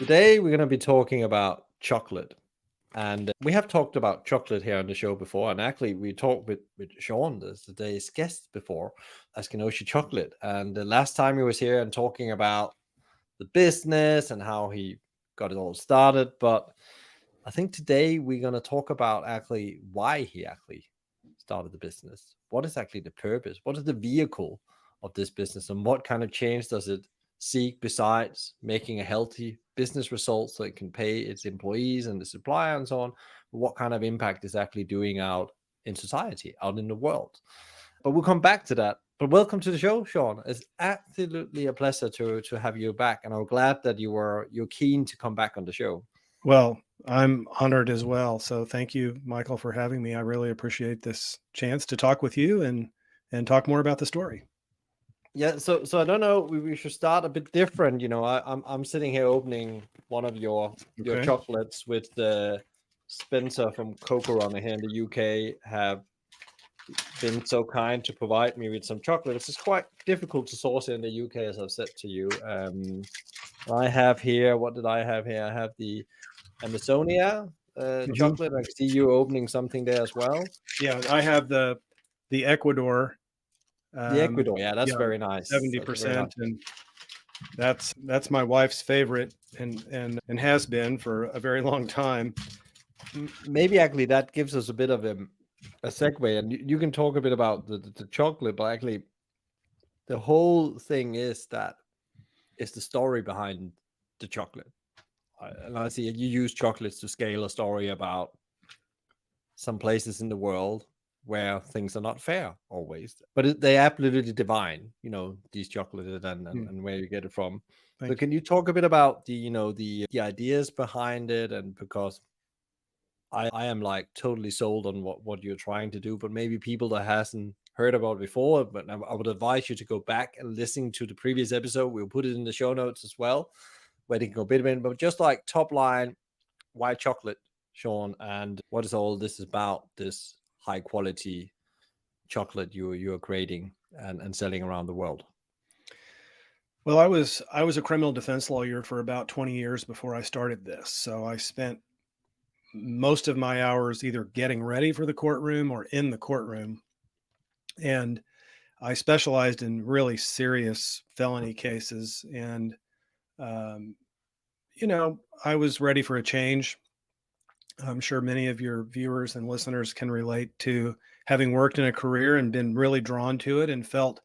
Today we're going to be talking about chocolate. And we have talked about chocolate here on the show before. And actually, we talked with Shawn, today's guest, before, Askinosie Chocolate. And the last time he was here and talking about the business and how he got it all started. But I think today we're going to talk about actually why he actually started the business. What is actually the purpose? What is the vehicle of this business? And what kind of change does it seek besides making a healthy business result so it can pay its employees and the supplier and so on? What kind of impact is actually doing out in society, out in the world? But we'll come back to that. But welcome to the show, Shawn. It's absolutely a pleasure to have you back, and I'm glad that you're keen to come back on the show. Well, I'm honored as well. So thank you, Michael, for having me. I really appreciate this chance to talk with you and talk more about the story. Yeah, so I don't know. We should start a bit different. I'm sitting here opening one of your Okay. chocolates with the Spencer from Coco Runner here in the UK have been so kind to provide me with some chocolate. It's just quite difficult to source in the UK, as I've said to you. I have here. What did I have here? I have the Amazonia Mhm. chocolate. I see you opening something there as well. Yeah, I have the Ecuador. The Ecuador. Yeah, that's Yeah, very nice. That's very 70%, nice. and that's my wife's favorite, and has been for a very long time. Maybe actually that gives us a bit of a segue, and you can talk a bit about the chocolate, but actually the whole thing is the story behind the chocolate. And I see you use chocolates to scale a story about some places in the world where things are not fair always, but they absolutely divine, these chocolates Hmm, and where you get it from. So thank you. can you talk a bit about the ideas behind it? And because I am like totally sold on what you're trying to do, but maybe people that hasn't heard about it before, but I would advise you to go back and listen to the previous episode. We'll put it in the show notes as well, where they can go a bit in, but just like top line, why chocolate, Shawn, and what is all this about, this high quality chocolate you're creating and selling around the world? Well, I was a criminal defense lawyer for about 20 years before I started this. So I spent most of my hours either getting ready for the courtroom or in the courtroom. And I specialized in really serious felony cases. And, um, I was ready for a change. I'm sure many of your viewers and listeners can relate to having worked in a career and been really drawn to it and felt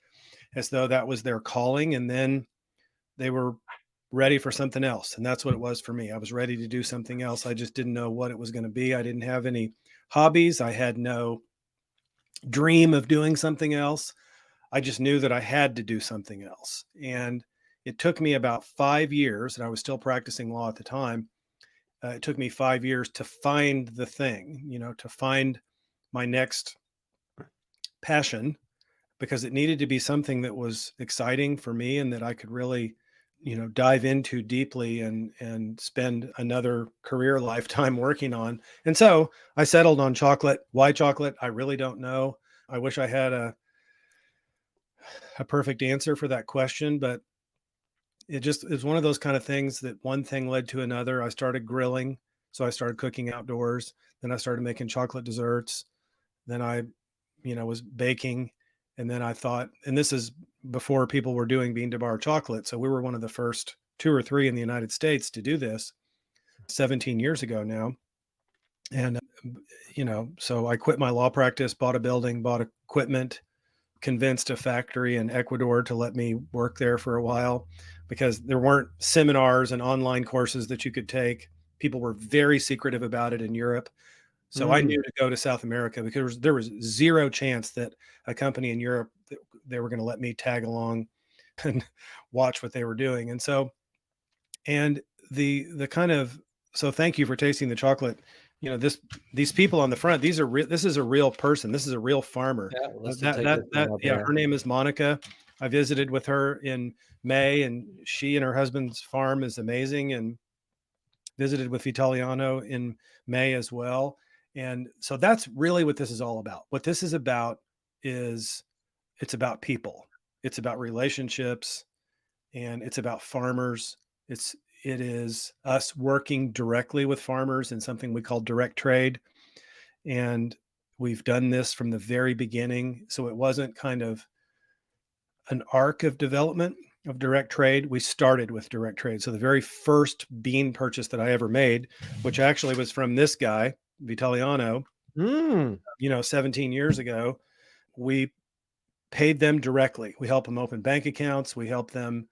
as though that was their calling. And then they were ready for something else. And that's what it was for me. I was ready to do something else. I just didn't know what it was going to be. I didn't have any hobbies. I had no dream of doing something else. I just knew that I had to do something else. And it took me about 5 years, and I was still practicing law at the time. It took me 5 years to find the thing, to find my next passion, because it needed to be something that was exciting for me and that I could really, dive into deeply and spend another career lifetime working on. And so I settled on chocolate. Why chocolate? I really don't know. I wish I had a perfect answer for that question, but it just is one of those kind of things that one thing led to another. I started grilling, so I started cooking outdoors. Then I started making chocolate desserts. Then I, was baking, and then I thought, and this is before people were doing bean to bar chocolate, so we were one of the first two or three in the United States to do this 17 years ago now. And so I quit my law practice, bought a building, bought equipment, convinced a factory in Ecuador to let me work there for a while because there weren't seminars and online courses that you could take. People were very secretive about it in Europe. So I Mm. knew to go to South America because there was zero chance that a company in Europe, they were going to let me tag along and watch what they were doing. And so, and the kind of, so thank you for tasting the chocolate. These people on the front, this is a real person. This is a real farmer. Yeah, let's That take that this that one up yeah, here. her name is Monica. I visited with her in May, and she and her husband's farm is amazing, and visited with Vitaliano in May as well. And so that's really what this is all about. What this is about is it's about people. It's about relationships, and it's about farmers. It's it is us working directly with farmers in something we call direct trade. And we've done this from the very beginning. So it wasn't kind of an arc of development of direct trade. We started with direct trade. So the very first bean purchase that I ever made, which actually was from this guy, Vitaliano, Mm. 17 years ago, we paid them directly. We help them open bank accounts. We help them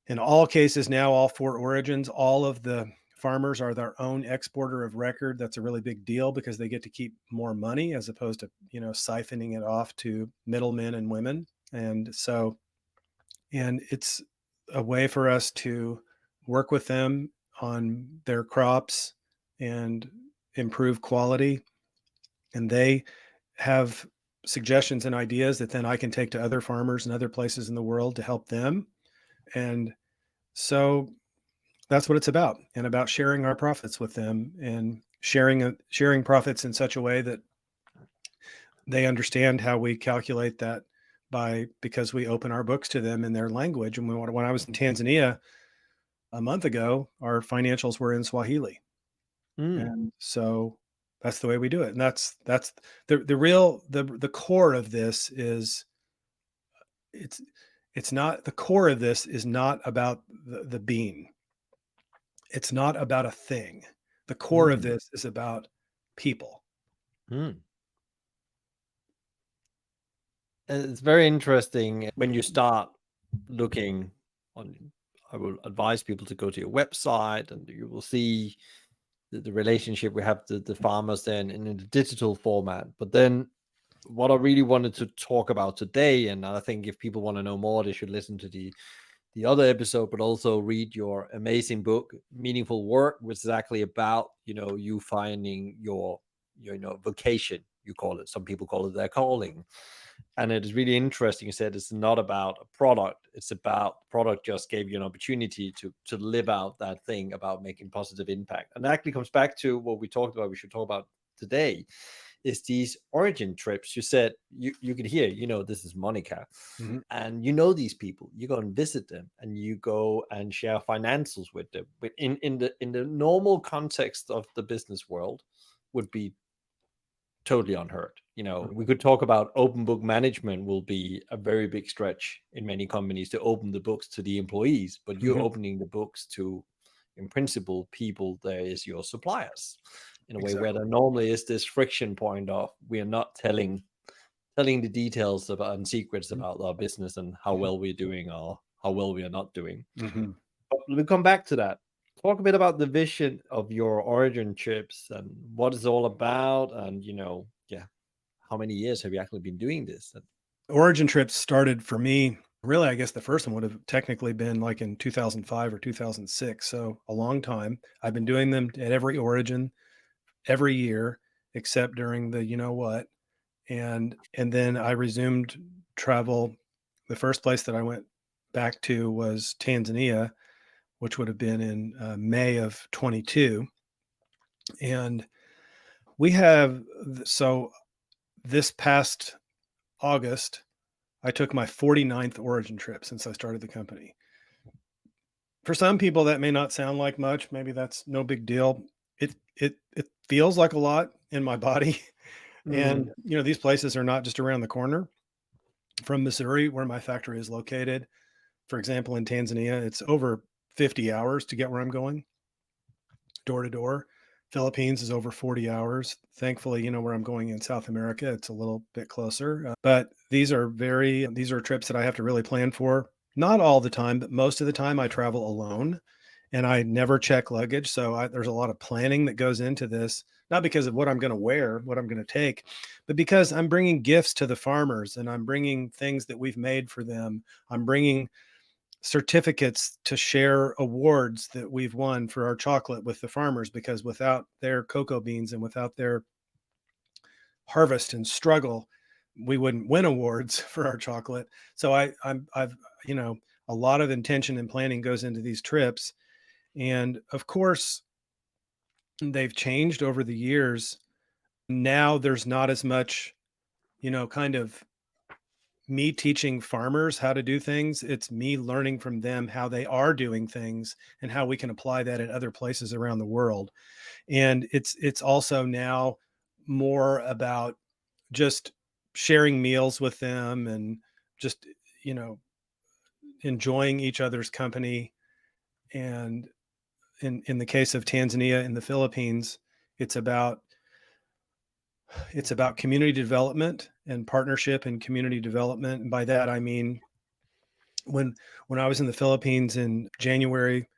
in all cases now, all 4 origins, all of the farmers are their own exporter of record. That's a really big deal because they get to keep more money as opposed to, siphoning it off to middlemen and women. And it's a way for us to work with them on their crops and improve quality. And they have suggestions and ideas that then I can take to other farmers and other places in the world to help them. And so that's what it's about, and about sharing our profits with them, and sharing profits in such a way that they understand how we calculate that because we open our books to them in their language. And when I was in Tanzania a month ago, our financials were in Swahili. Mm. And so that's the way we do it. And that's the core of this is it's not the core of this is not about the bean. It's not about a thing. The core of Mm. this is about people. Mm. And it's very interesting when you start looking on. I will advise people to go to your website, and you will see the relationship we have to the farmers then in the digital format. But then what I really wanted to talk about today, and I think if people want to know more, they should listen to the other episode, but also read your amazing book, Meaningful Work, which is actually about, you finding your vocation, you call it. Some people call it their calling. And it is really interesting. You said it's not about a product. It's about the product just gave you an opportunity to live out that thing about making positive impact. And that actually comes back to what we talked about. We should talk about today is these origin trips. You said you can hear, this is Monica, Mhm. and these people. You go and visit them, and you go and share financials with them. But in the normal context of the business world, would be totally unheard. We could talk about open book management will be a very big stretch in many companies to open the books to the employees, but you're Mhm. opening the books to, in principle, people there is your suppliers in a way where Exactly. there normally is this friction point of we are not telling the details about and secrets Mhm. about our business and how Mhm. well we're doing or how well we are not doing. Mhm. But we'll come back to that. Talk a bit about the vision of your origin trips and what it's all about, and yeah, how many years have you actually been doing this? Origin trips started for me. Really, I guess the first one would have technically been like in 2005 or 2006. So a long time. I've been doing them at every origin every year, except during the what. And then I resumed travel. The first place that I went back to was Tanzania, which would have been in May of 22. And we have, so this past August, I took my 49th origin trip since I started the company. For some people, that may not sound like much. Maybe that's no big deal. It feels like a lot in my body. And, Mm, these places are not just around the corner from Missouri, where my factory is located. For example, in Tanzania, it's over 50 hours to get where I'm going, door to door. Philippines is over 40 hours. Thankfully, where I'm going in South America, it's a little bit closer. But these are trips that I have to really plan for. Not all the time, but most of the time I travel alone and I never check luggage. So there's a lot of planning that goes into this, not because of what I'm going to wear, what I'm going to take, but because I'm bringing gifts to the farmers and I'm bringing things that we've made for them. I'm bringing certificates to share awards that we've won for our chocolate with the farmers, because without their cocoa beans and without their harvest and struggle, we wouldn't win awards for our chocolate. So I've a lot of intention and planning goes into these trips. And of course, they've changed over the years. Now there's not as much, kind of me teaching farmers how to do things. It's me learning from them how they are doing things and how we can apply that in other places around the world. And it's also now more about just sharing meals with them and just, you know, enjoying each other's company. And in the case of Tanzania and the Philippines, it's about it's about community development and partnership and community development. And by that I mean, when when I was in the Philippines in January,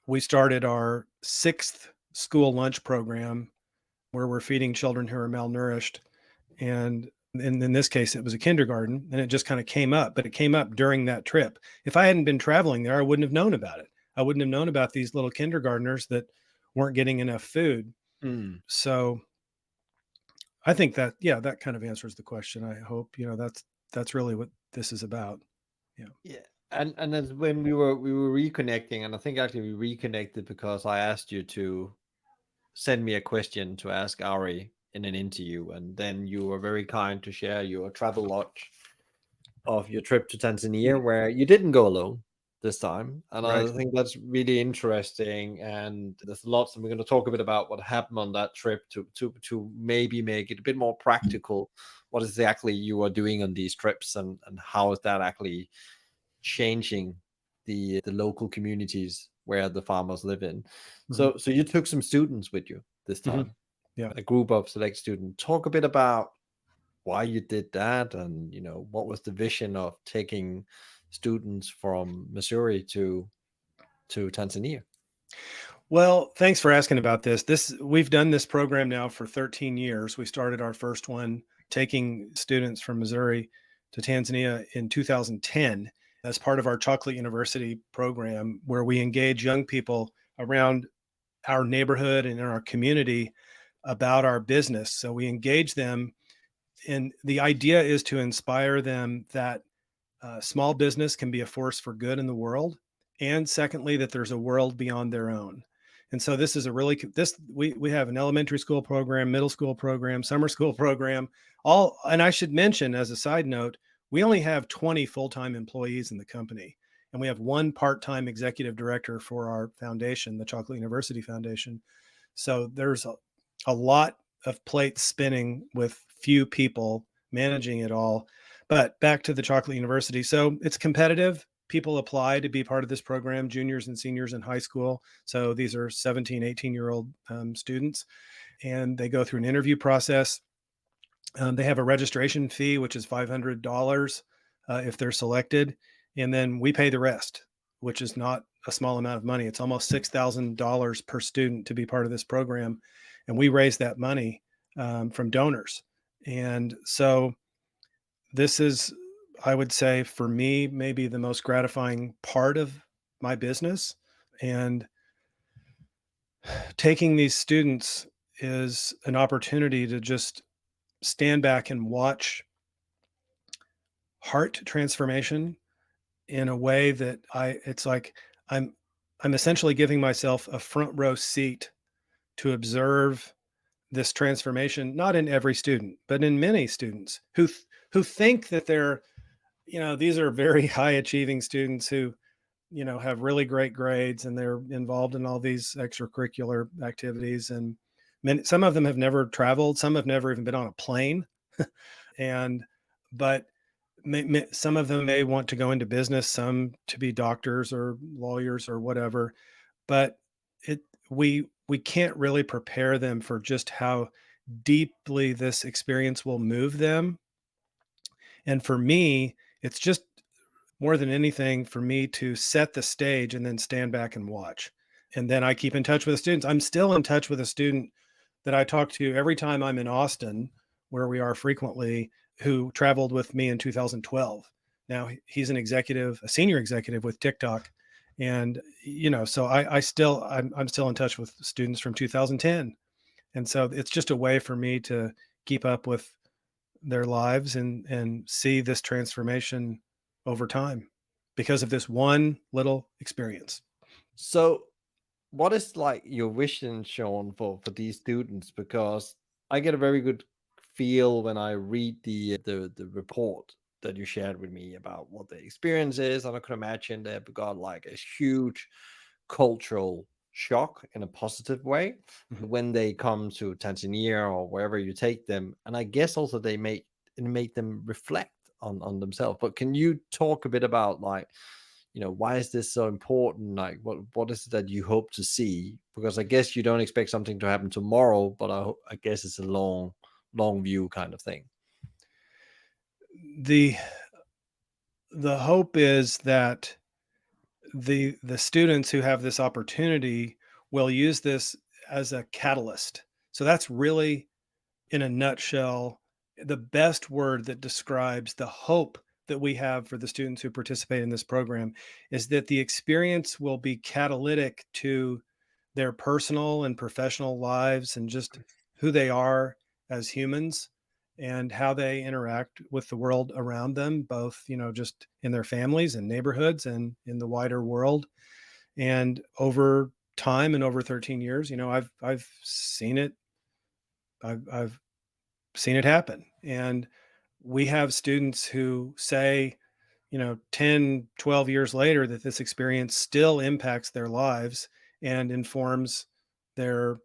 we started our sixth school lunch program where we're feeding children who are malnourished. And in this case, it was a kindergarten, and it just kind of came up, but it came up during that trip. If I hadn't been traveling there, I wouldn't have known about it. I wouldn't have known about these little kindergartners that weren't getting enough food. Mm. So I think that, yeah, that kind of answers the question. I hope, that's really what this is about. Yeah. Yeah. And then when we were reconnecting, and I think actually we reconnected because I asked you to send me a question to ask Ari in an interview, and then you were very kind to share your travel log of your trip to Tanzania, Mhm. where you didn't go alone this time. And Right. I think that's really interesting. And there's lots, and we're going to talk a bit about what happened on that trip to maybe make it a bit more practical. What exactly you are doing on these trips, and how is that actually changing the local communities where the farmers live in. Mhm. So you took some students with you this Mhm. time, Yeah. a group of select students. Talk a bit about why you did that, and what was the vision of taking students from Missouri to Tanzania. Well, thanks for asking about this. We've done this program now for 13 years. We started our first one taking students from Missouri to Tanzania in 2010 as part of our Chocolate University program, where we engage young people around our neighborhood and in our community about our business. So we engage them, and the idea is to inspire them that small business can be a force for good in the world, and secondly, that there's a world beyond their own. And so this is a really this we have an elementary school program, middle school program, summer school program, all. And I should mention, as a side note, we only have 20 full-time employees in the company, and we have one part-time executive director for our foundation, the Chocolate University Foundation. So there's a lot of plates spinning with few people managing it all. But back to the Chocolate University. So it's competitive. People apply to be part of this program, juniors and seniors in high school. So these are 17, 18-year-old students, and they go through an interview process. They have a registration fee, which is $500 if they're selected. And then we pay the rest, which is not a small amount of money. It's almost $6,000 per student to be part of this program. And we raise that money from donors. And so this is, I would say, for me, maybe the most gratifying part of my business. And taking these students is an opportunity to just stand back and watch heart transformation in a way that it's like I'm I'm essentially giving myself a front row seat to observe this transformation, not in every student, but in many students who think that they're, these are very high achieving students who, have really great grades, and they're involved in all these extracurricular activities. And some of them have never traveled, some have never even been on a plane. And but some of them may want to go into business, some to be doctors or lawyers or whatever. But it we can't really prepare them for just how deeply this experience will move them. And for me, it's just more than anything for me to set the stage and then stand back and watch. And then I keep in touch with the students. I'm still in touch with a student that I talk to every time I'm in Austin, where we are frequently, who traveled with me in 2012. Now he's an executive, a senior executive with TikTok. And, so I'm still in touch with students from 2010. And so it's just a way for me to keep up with their lives and see this transformation over time because of this one little experience. So what is like your vision, Sean, for these students? Because I get a very good feel when I read the report that you shared with me about what the experience is, and I could imagine they've got like a huge cultural shock in a positive way Mhm. when they come to Tanzania or wherever you take them. And I guess also they make it make them reflect on themselves. But can you talk a bit about like, why is this so important? Like what is it that you hope to see? Because I guess you don't expect something to happen tomorrow, but I guess it's a long view kind of thing. The the hope is that the students who have this opportunity will use this as a catalyst. So that's really, in a nutshell, the best word that describes the hope that we have for the students who participate in this program is that the experience will be catalytic to their personal and professional lives and just who they are as humans and how they interact with the world around them, both, just in their families and neighborhoods and in the wider world. And over time and over 13 years, I've seen it. I've seen it happen. And we have students who say, 10, 12 years later that this experience still impacts their lives and informs their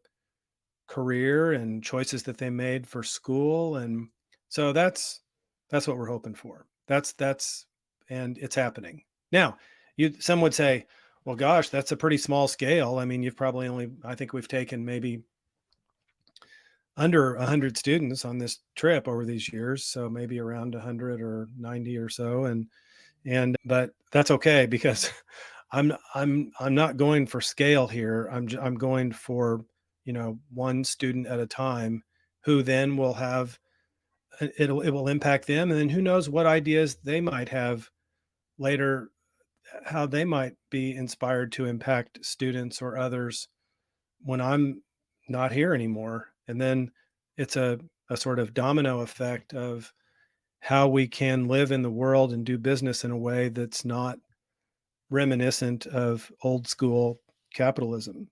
career and choices that they made for school. And so that's what we're hoping for. That's and it's happening. Now, some would say, well, gosh, that's a pretty small scale. I mean, you've probably only, I think we've taken maybe under 100 students on this trip over these years, so maybe around 100 or 90 or so. But that's okay because I'm not going for scale here. I'm going for, one student at a time, who then will have it will impact them, and then who knows what ideas they might have later, how they might be inspired to impact students or others when I'm not here anymore. And then it's a sort of domino effect of how we can live in the world and do business in a way that's not reminiscent of old school capitalism.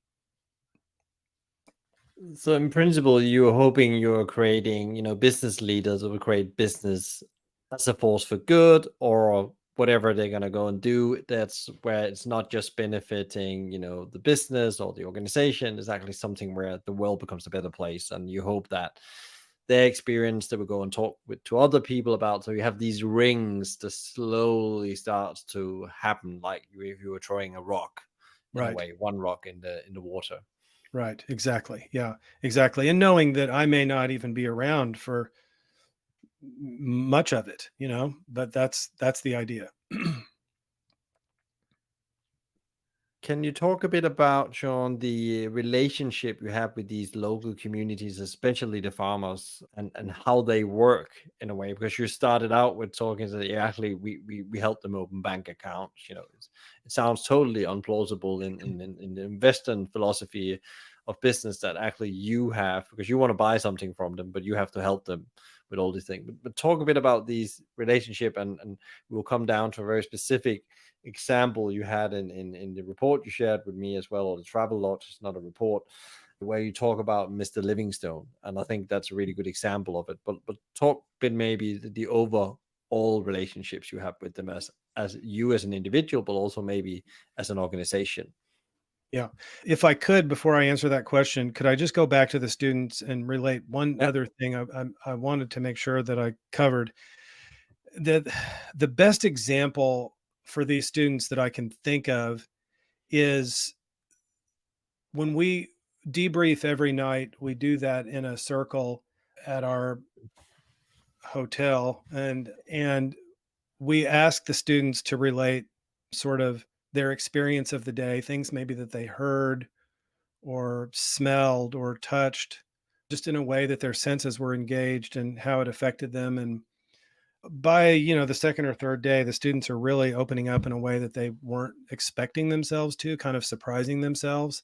So in principle, you're hoping you're creating, business leaders who will create business as a force for good or whatever they're gonna go and do. That's where it's not just benefiting, the business or the organization. It's actually something where the world becomes a better place. And you hope that their experience they will go and talk with to other people about. So you have these rings that slowly starts to happen, like if you were throwing a rock in a Right. way, one rock in the water. Right. Exactly. Yeah, exactly. And knowing that I may not even be around for much of it, but that's the idea. Can you talk a bit about, Sean, the relationship you have with these local communities, especially the farmers, and how they work in a way? Because you started out with talking that yeah, actually we help them open bank accounts. It sounds totally unplausible in the Western philosophy of business that actually you have because you want to buy something from them, but you have to help them with all these things. But talk a bit about these relationship, and we'll come down to a very specific example you had in the report you shared with me as well, or the travel lodge. It's not a report where you talk about Mr. Livingstone, and I think that's a really good example of it. But talk a bit maybe the overall relationships you have with them as you as an individual, but also maybe as an organization. Yeah. If I could, before I answer that question, could I just go back to the students and relate one Yeah. other thing I wanted to make sure that I covered? That the best example for these students that I can think of is when we debrief every night. We do that in a circle at our hotel, and we ask the students to relate sort of their experience of the day, things maybe that they heard or smelled or touched, just in a way that their senses were engaged and how it affected them. And by, the second or third day, the students are really opening up in a way that they weren't expecting themselves to, kind of surprising themselves,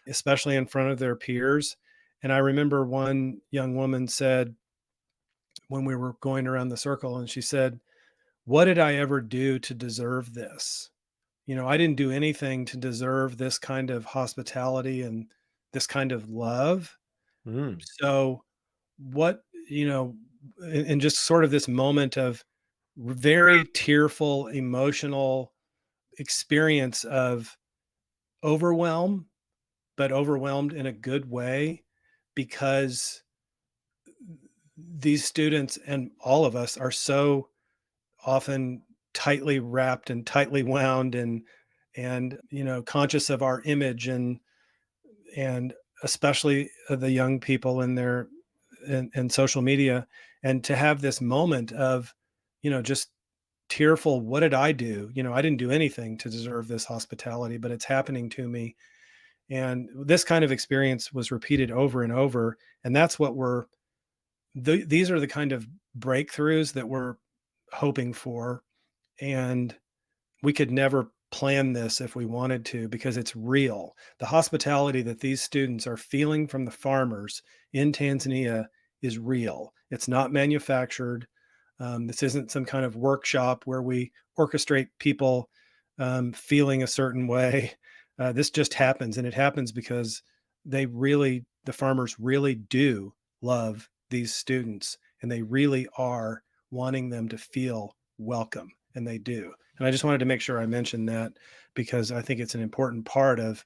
especially in front of their peers. And I remember one young woman said, when we were going around the circle, and she said, "What did I ever do to deserve this? I didn't do anything to deserve this kind of hospitality and this kind of love. Mm. So what, and just sort of this moment of very tearful, emotional experience of overwhelm, but overwhelmed in a good way, because these students and all of us are so often tightly wrapped and tightly wound, and conscious of our image, and especially the young people in their in social media. And to have this moment of just tearful, what did I do? I didn't do anything to deserve this hospitality, but it's happening to me. And this kind of experience was repeated over and over, and that's what these are the kind of breakthroughs that we're hoping for. And we could never plan this if we wanted to, because it's real. The hospitality that these students are feeling from the farmers in Tanzania is real. It's not manufactured. This isn't some kind of workshop where we orchestrate people feeling a certain way. This just happens, and it happens because the farmers really do love these students, and they really are wanting them to feel welcome, and they do. And I just wanted to make sure I mentioned that, because I think it's an important part of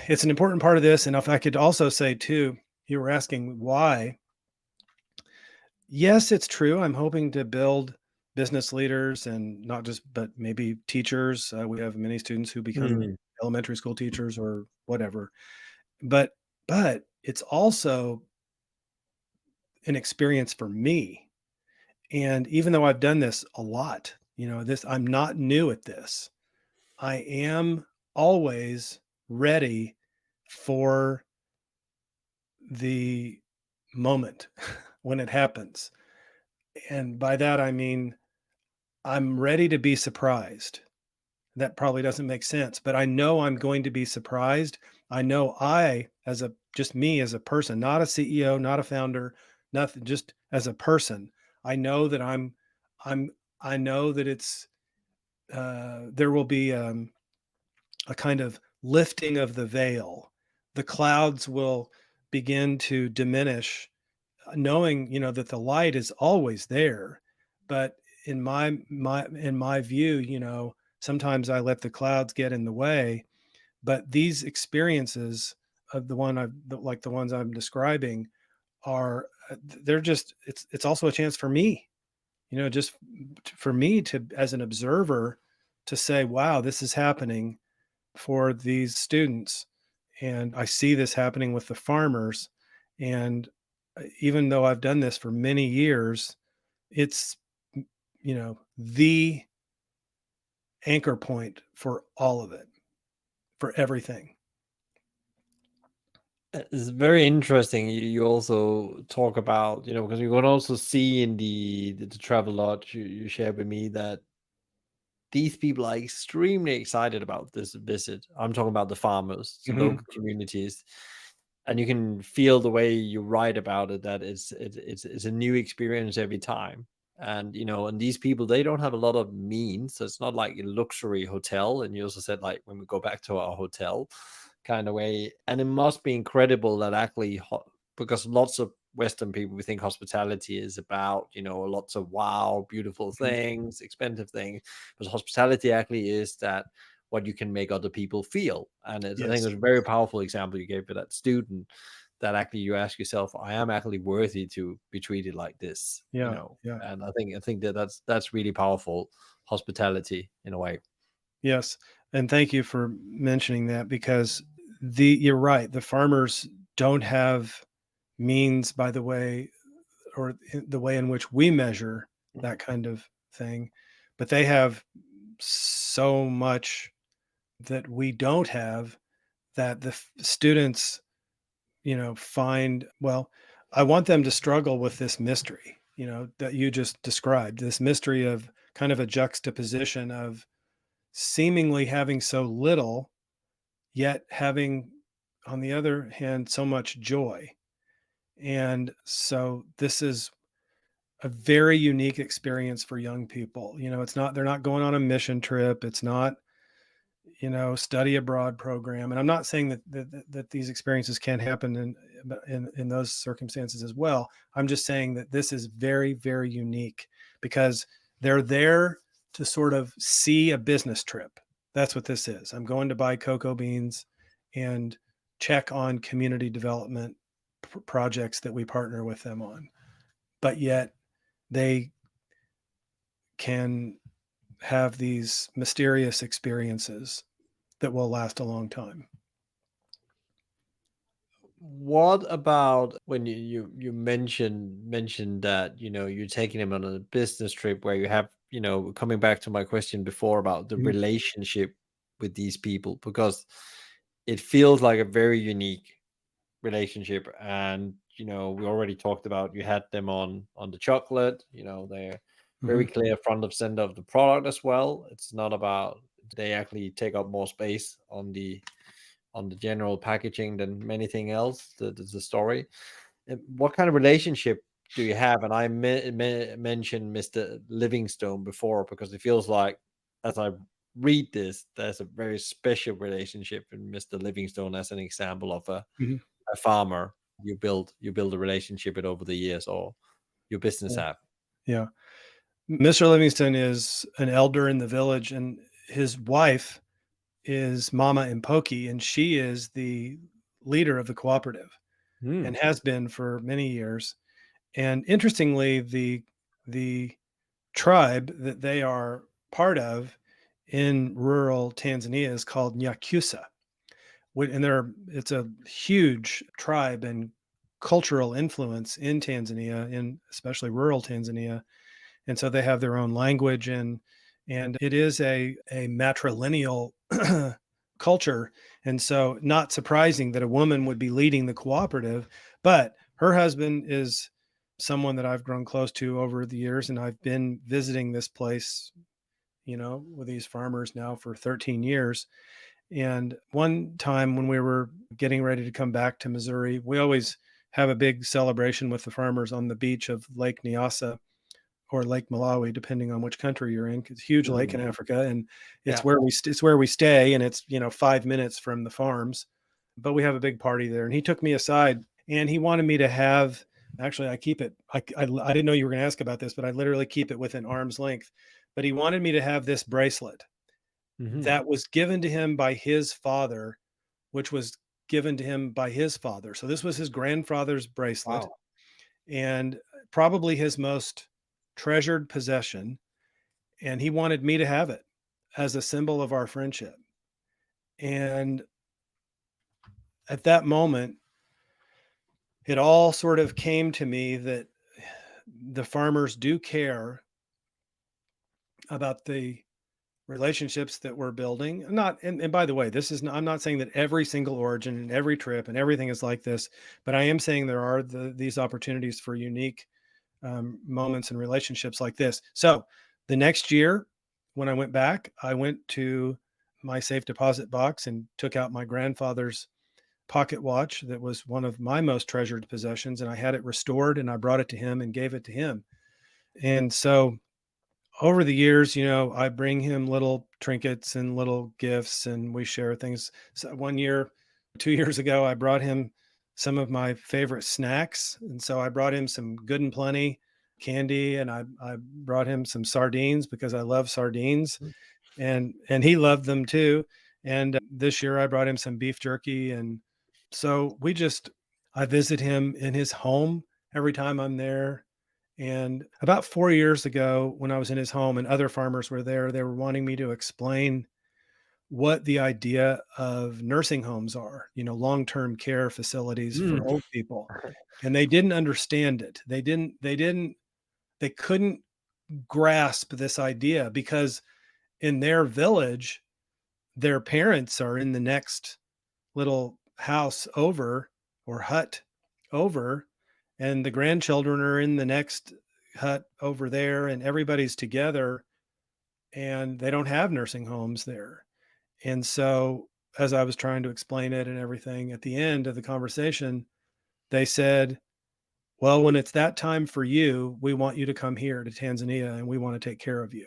this. And if I could also say too, you were asking why. Yes, it's true. I'm hoping to build business leaders, and not just, but maybe teachers. We have many students who become Mm. elementary school teachers or whatever. But it's also an experience for me. And even though I've done this a lot, I'm not new at this. I am always ready for the moment when it happens. And by that, I mean, I'm ready to be surprised. That probably doesn't make sense, but I know I'm going to be surprised. I know just me as a person, not a CEO, not a founder, nothing, just as a person, I know that I'm, I know that there will be, a kind of lifting of the veil. The clouds will begin to diminish, knowing, that the light is always there. But in my view, sometimes I let the clouds get in the way. But these experiences of like the ones I'm describing, are they're just it's also a chance for me, just for me to, as an observer, to say, wow, this is happening for these students. And I see this happening with the farmers. And even though I've done this for many years, it's, the anchor point for all of it, for everything. It's very interesting. You also talk about, because you can also see in the travel lodge you shared with me that these people are extremely excited about this visit. I'm talking about the farmers, the Hmm. local communities, and you can feel the way you write about it that it's a new experience every time. And and these people, they don't have a lot of means, so it's not like a luxury hotel. And you also said, like, when we go back to our hotel kind of way, and it must be incredible that actually because lots of Western people, we think hospitality is about, lots of wow, beautiful things, expensive things. But hospitality actually is that what you can make other people feel. And I think it Yes. was a very powerful example you gave for that student, that actually you ask yourself, I am actually worthy to be treated like this, Yeah. Yeah. and I think that that's really powerful hospitality in a way. Yes. And thank you for mentioning that, because you're right. The farmers don't have means, by the way, or the way in which we measure that kind of thing, but they have so much that we don't have, that students, find, well, I want them to struggle with this mystery, that you just described, this mystery of kind of a juxtaposition of seemingly having so little, yet having, on the other hand, so much joy. And so this is a very unique experience for young people. It's not, they're not going on a mission trip. It's not, study abroad program. And I'm not saying that these experiences can't happen in those circumstances as well. I'm just saying that this is very, very unique because they're there to sort of see a business trip. That's what this is. I'm going to buy cocoa beans and check on community development projects that we partner with them on. But yet they can have these mysterious experiences that will last a long time. What about when you mentioned that you're taking him on a business trip where you have coming back to my question before about the Mhm. relationship with these people, because it feels like a very unique relationship. And we already talked about, you had them on the chocolate. They're very Mhm. clear front of center of the product as well. It's not about, they actually take up more space on the general packaging than anything else. The story. What kind of relationship do you have? And I mentioned Mr. Livingstone before, because it feels like, as I read this, there's a very special relationship in Mr. Livingstone as an example of Mhm. a farmer you build a relationship with over the years, or your business Yeah. have. Yeah. Mr. Livingston is an elder in the village, and his wife is Mama Impoki, and she is the leader of the cooperative Hmm. and has been for many years. And interestingly, the tribe that they are part of in rural Tanzania is called Nyakyusa. And it's a huge tribe and cultural influence in Tanzania, in especially rural Tanzania. And so they have their own language, and it is a matrilineal culture. And so not surprising that a woman would be leading the cooperative, but her husband is someone that I've grown close to over the years, and I've been visiting this place, with these farmers now for 13 years. And one time when we were getting ready to come back to Missouri, we always have a big celebration with the farmers on the beach of Lake Nyasa or Lake Malawi, depending on which country you're in. 'Cause it's a huge lake in Mhm. Africa, and Yeah. it's where we stay, and it's 5 minutes from the farms. But we have a big party there, and he took me aside, and he wanted me to have. Actually, I keep it. I didn't know you were going to ask about this, but I literally keep it within arm's length. But he wanted me to have this bracelet Hmm. that was given to him by his father, which was given to him by his father. So this was his grandfather's bracelet, Wow. and probably his most treasured possession. And he wanted me to have it as a symbol of our friendship. And at that moment, it all sort of came to me that the farmers do care about the relationships that we're building. Not and by the way, this is not, I'm not saying that every single origin and every trip and everything is like this, but I am saying there are these opportunities for unique moments and relationships like this. So the next year, when I went back, I went to my safe deposit box and took out my grandfather's pocket watch that was one of my most treasured possessions, and I had it restored, and I brought it to him and gave it to him. And so over the years, I bring him little trinkets and little gifts, and we share things. So one year, 2 years ago, I brought him some of my favorite snacks. And so I brought him some Good and Plenty candy, and I brought him some sardines because I love sardines, and he loved them too. And this year I brought him some beef jerky. And so I visit him in his home every time I'm there. And about 4 years ago, when I was in his home and other farmers were there, they were wanting me to explain what the idea of nursing homes are, long-term care facilities for Mm. old people. And they didn't understand it. They couldn't grasp this idea because in their village, their parents are in the next little house over or hut over, and the grandchildren are in the next hut over there, and everybody's together, and they don't have nursing homes there. And so as I was trying to explain it and everything, at the end of the conversation they said, well, when it's that time for you, we want you to come here to Tanzania, and we want to take care of you.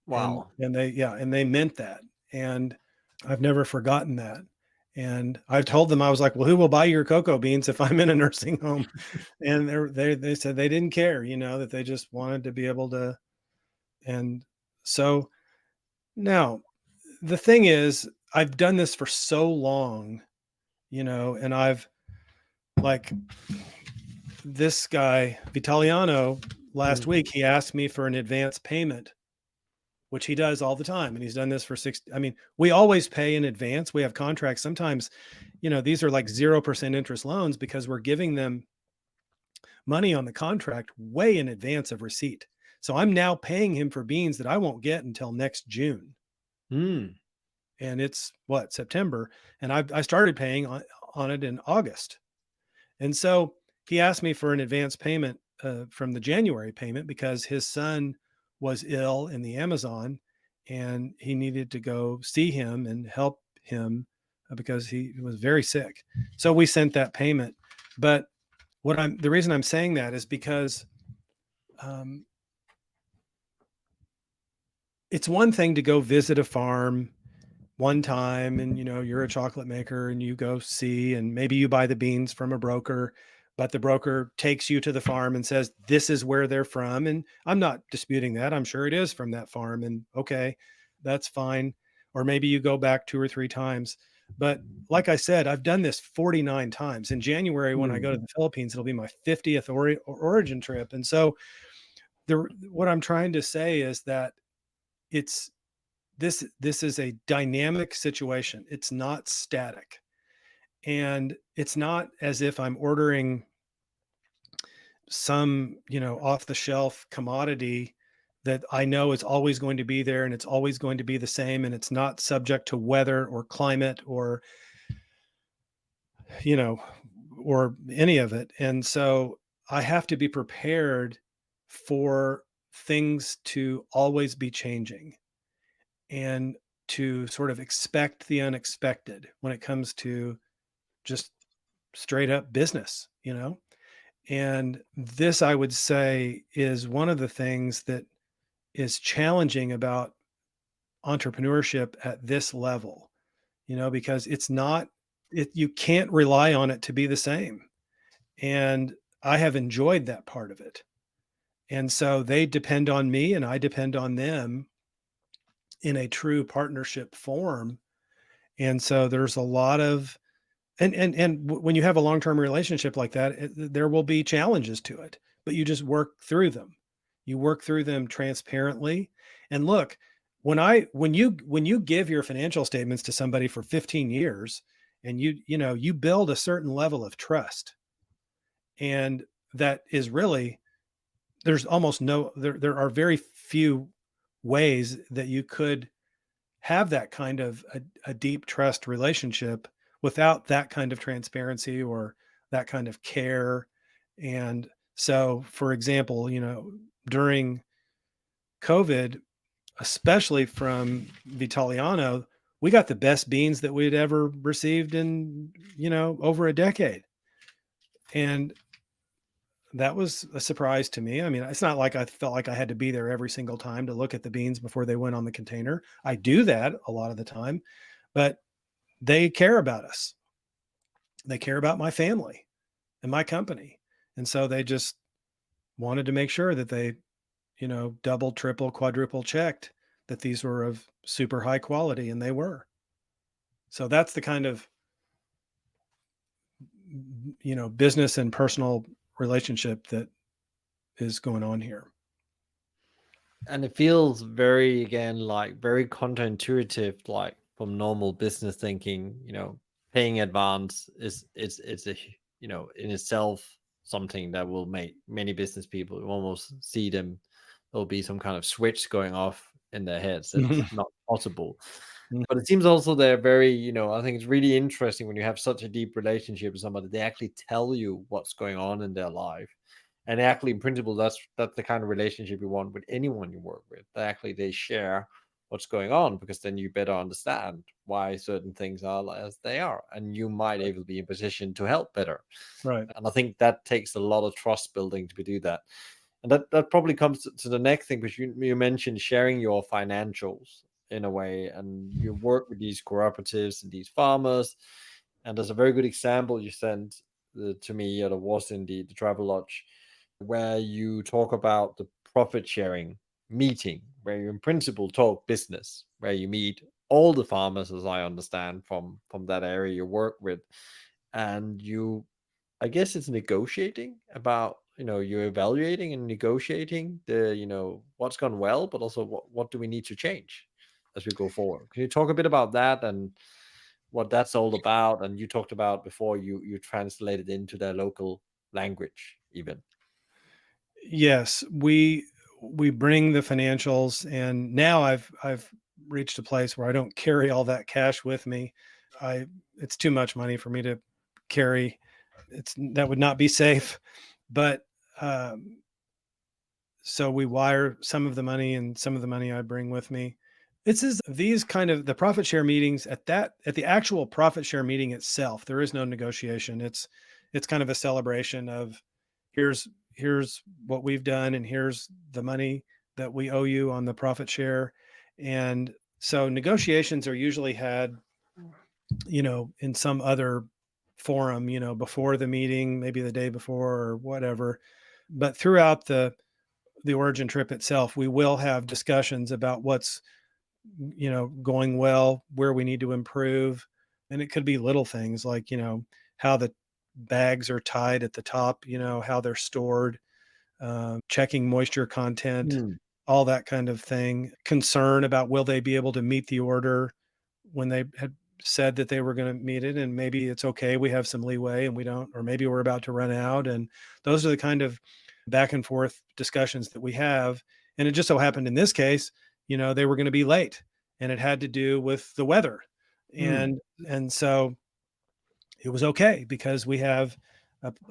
and Wow. and they, yeah, and they meant that. And I've never forgotten that. And I've told them, I was like, well, who will buy your cocoa beans if I'm in a nursing home? And they said they didn't care, that they just wanted to be able to. And so now the thing is, I've done this for so long, and I've like this guy, Vitaliano, last week, he asked me for an advance payment, which he does all the time. And he's done this for we always pay in advance. We have contracts. Sometimes, these are like 0% interest loans because we're giving them money on the contract way in advance of receipt. So I'm now paying him for beans that I won't get until next June. Mm. And it's September. And I started paying on it in August. And so he asked me for an advance payment from the January payment because his son was ill in the Amazon and he needed to go see him and help him because he was very sick. So we sent that payment. But the reason I'm saying that is because it's one thing to go visit a farm one time and you're a chocolate maker and you go see and maybe you buy the beans from a broker, but the broker takes you to the farm and says this is where they're from. And I'm not disputing that. I'm sure it is from that farm, and okay, that's fine. Or maybe you go back 2 or 3 times. But like I said, I've done this 49 times. In January, when I go to the Philippines, it'll be my 50th origin trip. And so what I'm trying to say is that it's this is a dynamic situation. It's not static. And it's not as if I'm ordering some, off the shelf commodity that I know is always going to be there and it's always going to be the same and it's not subject to weather or climate or or any of it. And so I have to be prepared for things to always be changing and to sort of expect the unexpected when it comes to just straight up business, And this, I would say, is one of the things that is challenging about entrepreneurship at this level, because you can't rely on it to be the same. And I have enjoyed that part of it. And so they depend on me and I depend on them in a true partnership form. And so there's a lot of when you have a long-term relationship like that, there will be challenges to it, but you just work through them. You work through them transparently. And look, when you give your financial statements to somebody for 15 years and you build a certain level of trust, and that is really, there's almost there are very few ways that you could have that kind of a deep trust relationship without that kind of transparency or that kind of care. And so, for example, during COVID, especially from Vitaliano, we got the best beans that we'd ever received in, over a decade. And that was a surprise to me. I mean, it's not like I felt like I had to be there every single time to look at the beans before they went on the container. I do that a lot of the time, but they care about us. They care about my family and my company. And so they just wanted to make sure that they, double, triple, quadruple checked that these were of super high quality, and they were. So that's the kind of, business and personal relationship that is going on here. And it feels very, again, like very counterintuitive, like from normal business thinking. Paying advance it's a in itself something that will make many business people almost see them. There'll be some kind of switch going off in their heads. That's not possible. But it seems also they're very, I think it's really interesting when you have such a deep relationship with somebody, they actually tell you what's going on in their life. And actually, in principle, that's the kind of relationship you want with anyone you work with. That actually they share what's going on, because then you better understand why certain things are as they are, and you might able be in position to help better. Right. And I think that takes a lot of trust building to do that. And that probably comes to the next thing, because you mentioned sharing your financials. in a way, and you work with these cooperatives and these farmers. And there's a very good example you sent to me, that was in the travel lodge, where you talk about the profit sharing meeting, where you in principle talk business, where you meet all the farmers, as I understand, from that area you work with, and you, I guess it's negotiating about, you're evaluating and negotiating the, what's gone well, but also what do we need to change as we go forward. Can you talk a bit about that and what that's all about? And you talked about before, you translated into their local language even. Yes, we bring the financials, and now I've reached a place where I don't carry all that cash with me. I It's too much money for me to carry. That would not be safe. But um, so we wire some of the money, and some of the money I bring with me. It's is these kind of the profit share meetings at the actual profit share meeting itself. There is no negotiation. It's kind of a celebration of here's what we've done, and here's the money that we owe you on the profit share. And so negotiations are usually had, in some other forum, before the meeting, maybe the day before or whatever. But throughout the origin trip itself, we will have discussions about what's, going well, where we need to improve. And it could be little things like, how the bags are tied at the top, how they're stored, checking moisture content, Hmm. all that kind of thing. Concern about will they be able to meet the order when they had said that they were going to meet it, and maybe it's okay, we have some leeway and we don't, or maybe we're about to run out. And those are the kind of back and forth discussions that we have. And it just so happened in this case, they were going to be late, and it had to do with the weather. Hmm. And so it was okay because we have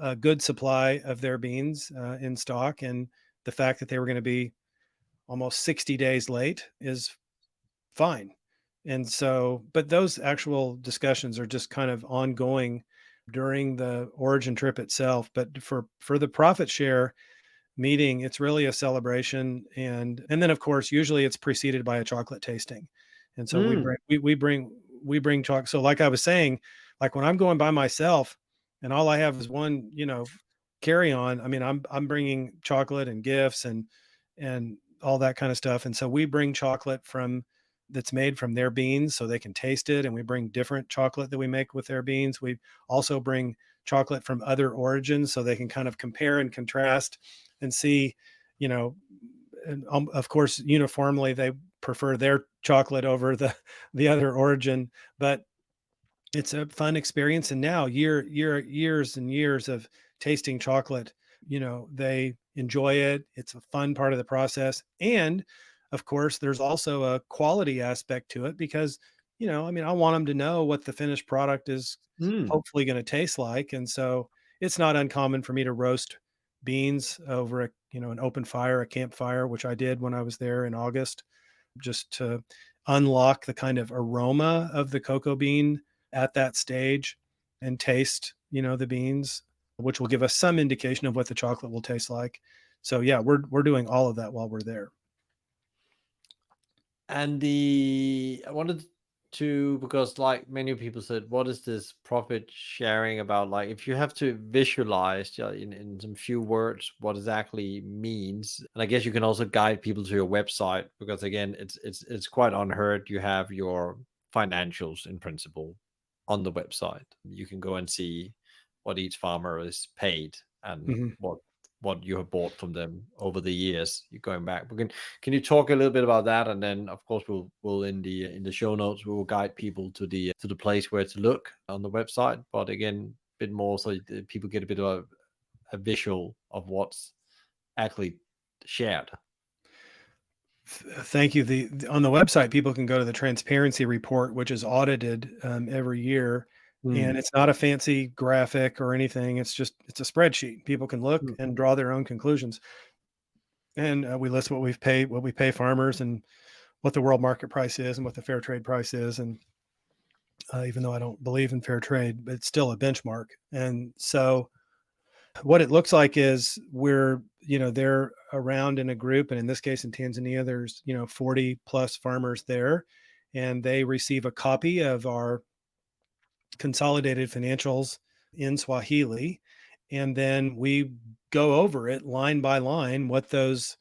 a good supply of their beans in stock. And the fact that they were going to be almost 60 days late is fine. And so, but those actual discussions are just kind of ongoing during the origin trip itself. But for the profit share meeting, it's really a celebration. And then of course, usually it's preceded by a chocolate tasting. And so Hmm. we bring chocolate. So like I was saying, like when I'm going by myself and all I have is one, carry on, I mean, I'm bringing chocolate and gifts and all that kind of stuff. And so we bring chocolate from that's made from their beans so they can taste it, and we bring different chocolate that we make with their beans. We also bring chocolate from other origins so they can kind of compare and contrast and see, you know, and of course, uniformly they prefer their chocolate over the other origin. But it's a fun experience. And now years and years of tasting chocolate, they enjoy it. It's a fun part of the process. And of course, there's also a quality aspect to it because, I mean, I want them to know what the finished product is Hmm. hopefully going to taste like. And so it's not uncommon for me to roast beans over an open fire, a campfire, which I did when I was there in August, just to unlock the kind of aroma of the cocoa bean at that stage and taste, the beans, which will give us some indication of what the chocolate will taste like. So yeah, we're doing all of that while we're there. And I wanted to, because like many people said, what is this profit sharing about? Like, if you have to visualize, in some few words what exactly means, and I guess you can also guide people to your website, because again, it's quite unheard. You have your financials in principle on the website. You can go and see what each farmer is paid and Mhm. what you have bought from them over the years. You're going back. Can you talk a little bit about that? And then of course we'll in the show notes we will guide people to the place where to look on the website. But again, a bit more so that people get a bit of a visual of what's actually shared. Thank you. On the website, people can go to the transparency report, which is audited every year, and Mm. it's not a fancy graphic or anything. It's a spreadsheet. People can look Mm. and draw their own conclusions, and we list what we pay farmers, and what the world market price is, and what the fair trade price is. And even though I don't believe in fair trade, but it's still a benchmark. And so What it looks like is they're around in a group, and in this case in Tanzania, there's 40 plus farmers there, and they receive a copy of our consolidated financials in Swahili, and then we go over it line by line, what those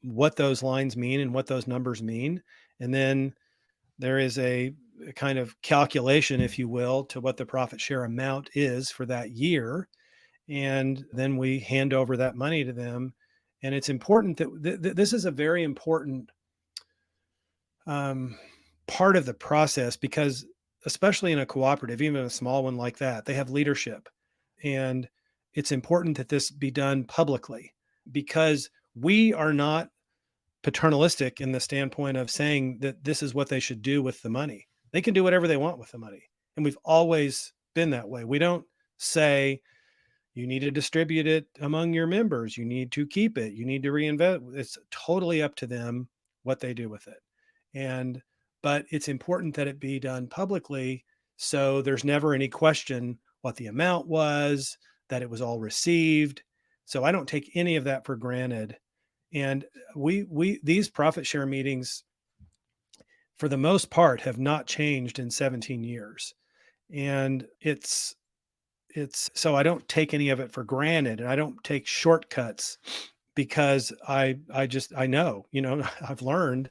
lines mean and what those numbers mean. And then there is a kind of calculation, if you will, to what the profit share amount is for that year. And then we hand over that money to them. And it's important that this is a very important um, part of the process, because especially in a cooperative, even a small one like that, they have leadership. And it's important that this be done publicly, because we are not paternalistic in the standpoint of saying that this is what they should do with the money. They can do whatever they want with the money. And we've always been that way. We don't say you need to distribute it among your members, you need to keep it, you need to reinvest. It's totally up to them what they do with it. And but it's important that it be done publicly, so there's never any question what the amount was, that it was all received. So I don't take any of that for granted. And we these profit share meetings, for the most part, have not changed in 17 years. And it's so I don't take any of it for granted, and I don't take shortcuts, because I know, I've learned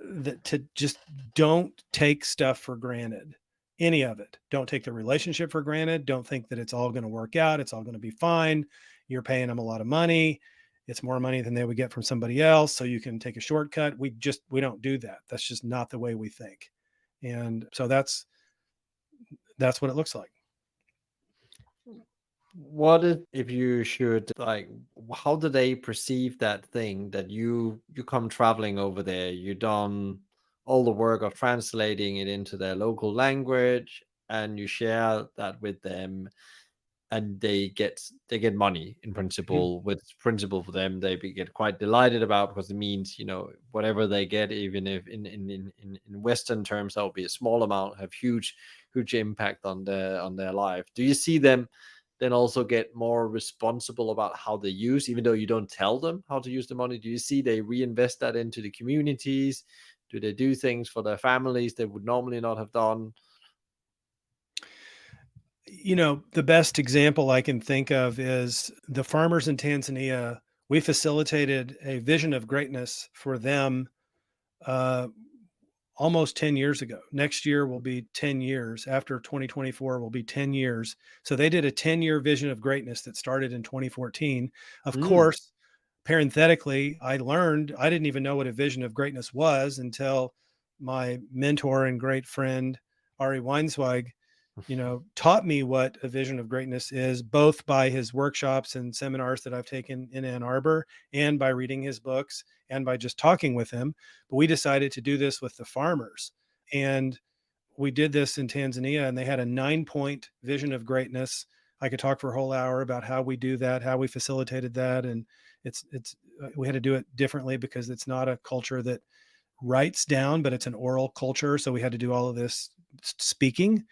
that to just don't take stuff for granted. Any of it. Don't take the relationship for granted. Don't think that it's all going to work out. It's all going to be fine. You're paying them a lot of money. It's more money than they would get from somebody else, so you can take a shortcut. We don't do that. That's just not the way we think. And so that's what it looks like. What if you should, like, how do they perceive that thing that you come traveling over there, you done all the work of translating it into their local language, and you share that with them, and they get money in Mhm. principle. With principle for them, get quite delighted about, because it means, whatever they get, even if in Western terms that would be a small amount, have huge impact on their life. Do you see them then also get more responsible about how they use, even though you don't tell them how to use the money? Do you see they reinvest that into the communities? Do they do things for their families they would normally not have done? The best example I can think of is the farmers in Tanzania. We facilitated a vision of greatness for them uh, almost 10 years ago. Next year will be 10 years. After 2024 will be 10 years. So they did a 10-year vision of greatness that started in 2014. Of Mm. course, parenthetically, I learned I didn't even know what a vision of greatness was until my mentor and great friend, Ari Weinzweig, taught me what a vision of greatness is, both by his workshops and seminars that I've taken in Ann Arbor, and by reading his books, and by just talking with him. But we decided to do this with the farmers. And we did this in Tanzania, and they had a 9-point vision of greatness. I could talk for a whole hour about how we do that, how we facilitated that. And we had to do it differently, because it's not a culture that writes down, but it's an oral culture. So we had to do all of this speaking,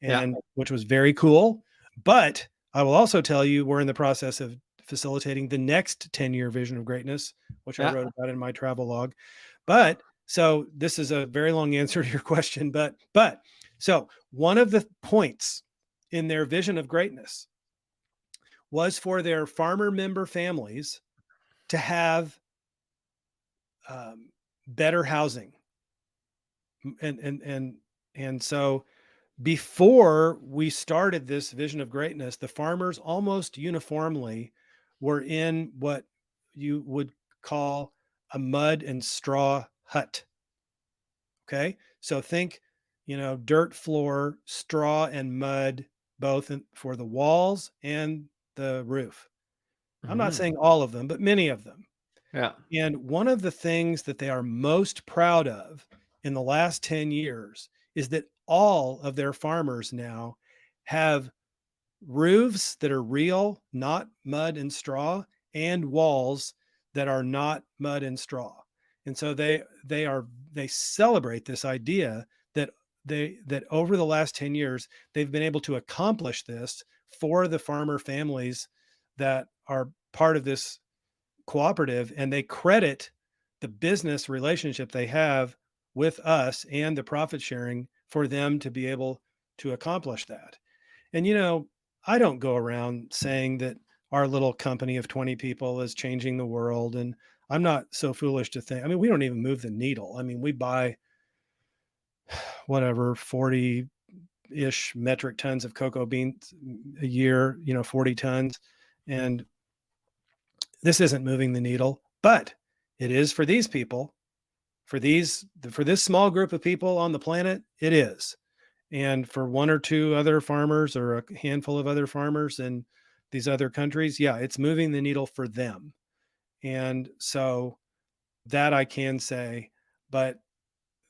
Yeah, and which was very cool. But I will also tell you, we're in the process of facilitating the next 10-year vision of greatness, which I yeah, wrote about in my travel log. But so this is a very long answer to your question, but so one of the points in their vision of greatness was for their farmer member families to have better housing. And so before we started this vision of greatness, the farmers almost uniformly were in what you would call a mud and straw hut. Okay. So think, dirt floor, straw and mud, both for the walls and the roof. I'm not mhm, saying all of them, but many of them. yeah, And one of the things that they are most proud of in the last 10 years is that all of their farmers now have roofs that are real, not mud and straw, and walls that are not mud and straw. And so they celebrate this idea that that over the last 10 years they've been able to accomplish this for the farmer families that are part of this cooperative, and they credit the business relationship they have with us and the profit sharing for them to be able to accomplish that. And, I don't go around saying that our little company of 20 people is changing the world. And I'm not so foolish to think, I mean, we don't even move the needle. I mean, we buy whatever, 40 ish metric tons of cocoa beans a year, 40 tons. And this isn't moving the needle, but it is for these people, for this small group of people on the planet, it is. And for one or two other farmers or a handful of other farmers in these other countries, yeah, it's moving the needle for them. And so that I can say, but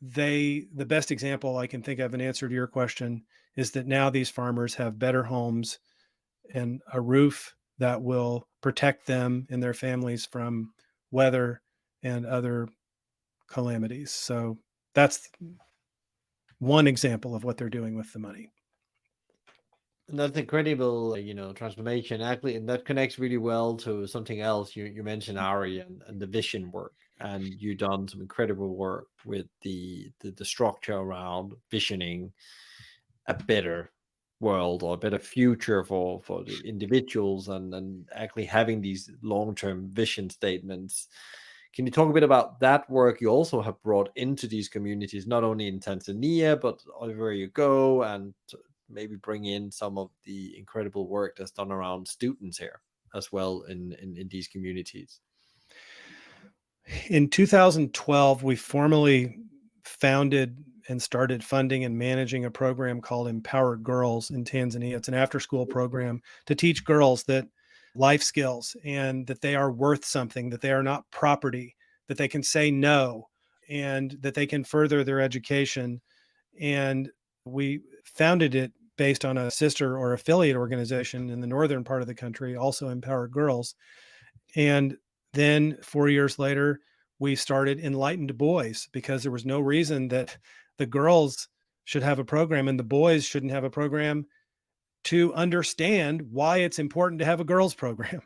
the best example I can think of in answer to your question is that now these farmers have better homes and a roof that will protect them and their families from weather and other calamities. So that's one example of what they're doing with the money. And that's incredible, transformation. Actually, and that connects really well to something else. You mentioned Ari and the vision work, and you've done some incredible work with the structure around visioning a better world or a better future for the individuals, and actually having these long-term vision statements. Can you talk a bit about that work you also have brought into these communities, not only in Tanzania, but everywhere you go, and maybe bring in some of the incredible work that's done around students here as well in these communities? In 2012, we formally founded and started funding and managing a program called Empowered Girls in Tanzania. It's an after school program to teach girls that life skills and that they are worth something, that they are not property, that they can say no, and that they can further their education. And we founded it based on a sister or affiliate organization in the northern part of the country, also Empowered Girls. And then 4 years later, we started Enlightened Boys because there was no reason that the girls should have a program and the boys shouldn't have a program to understand why it's important to have a girls program.